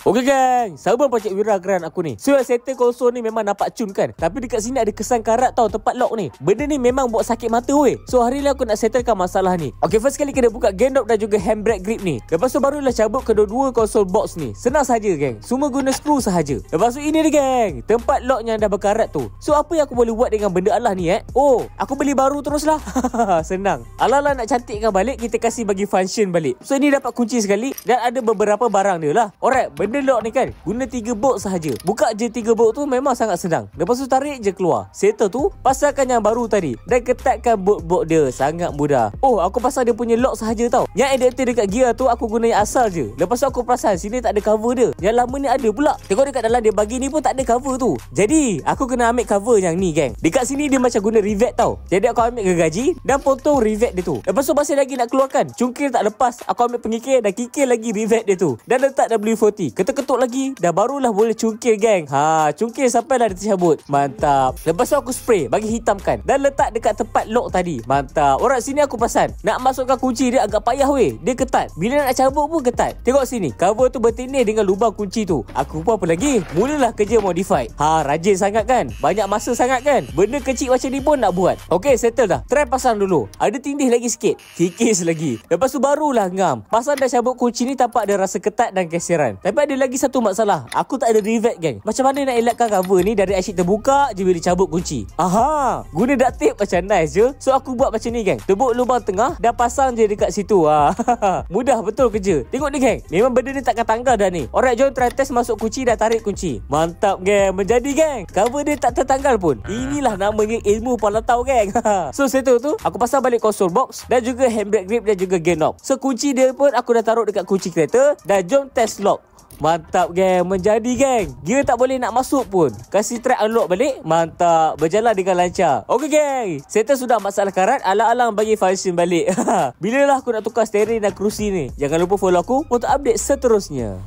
Okey gang, sabar Pakcik Wira geran aku ni. So settle konsol ni memang nampak cun kan. Tapi dekat sini ada kesan karat tau tempat lock ni. Benda ni memang buat sakit mata weh. So hari ni aku nak settlekan masalah ni. Okey, first kali kena buka gendop dan juga handbrake grip ni. Lepas tu barulah cabut kedua-dua konsol box ni. Senang saja gang. Semua guna skru sahaja. Lepas tu ini dia gang, tempat lock yang dah berkarat tu. So apa yang aku boleh buat dengan benda alah ni Oh, aku beli baru teruslah. Senang. Alah-alah nak cantikkan balik, kita kasih bagi function balik. So ini dapat kunci sekali dan ada beberapa barang dia lah. Alright, benda lock ni kan guna 3 bolt sahaja. Buka je 3 bolt tu memang sangat senang. Lepas tu tarik je keluar. Settle tu, pasangkan yang baru tadi dan ketatkan bolt-bolt dia. Sangat mudah. Oh, aku pasang dia punya lock sahaja tau. Yang adapter dekat gear tu aku guna yang asal je. Lepas tu aku perasan sini tak ada cover dia. Yang lama ni ada pula. Tengok dekat dalam dia bagi ni pun tak ada cover tu. Jadi aku kena ambil cover yang ni gang. Dekat sini dia macam guna rivet tau. Jadi aku ambil gergaji dan potong rivet dia tu. Lepas tu masih lagi nak keluarkan. Cungkil tak lepas. Aku ambil pengikir dan kikir lagi rivet dia tu. Dan letak W40. Ketuk-ketuk lagi. Dah barulah boleh cungkil gang. Cungkil sampai dah tercabut. Mantap. Lepas tu aku spray bagi hitamkan dan letak dekat tempat lock tadi. Mantap. Orang sini aku perasan nak masukkan kunci dia agak payah weh. Dia ketat. Bila nak cabut pun ketat. Tengok sini. Cover tu bertindih dengan lubang kunci tu. Aku pun apa lagi? Mulalah kerja modified. Rajin sangat kan? Banyak masa sangat kan? Benda kecil macam ni pun nak buat. Okey, settle dah. Try pasang dulu. Ada tindih lagi sikit. Kikis lagi. Lepas tu barulah ngam. Pasang dah cabut kunci ni tampak ada rasa ketat dan keseran. Tapi ada lagi satu masalah. Aku tak ada rivet gang. Macam mana nak elakkan cover ni dari asyik terbuka je bila cabut kunci? Guna duct tape macam nice je. So aku buat macam ni gang. Tebuk lubang tengah dan pasang je dekat situ. Mudah betul kerja. Tengok ni gang. Memang benda ni takkan tanggal dah ni. Alright, jom try test masuk kunci dan tarik kunci. Mantap gang. Menjadi gang. Cover dia tak tertanggal pun. Inilah namanya ilmu palatau gang. So settle tu, aku pasang balik konsol box dan juga handbrake grip dan juga gear knob. So kunci dia pun aku dah taruh dekat kunci kereta dan jom test lock. Mantap gang, menjadi gang. Gear tak boleh nak masuk pun. Kasih try unlock balik. Mantap, berjalan dengan lancar. Okey gang, settle sudah masalah karat. Alang-alang bagi function balik. Bilalah aku nak tukar steering dan kerusi ni? Jangan lupa follow aku untuk update seterusnya.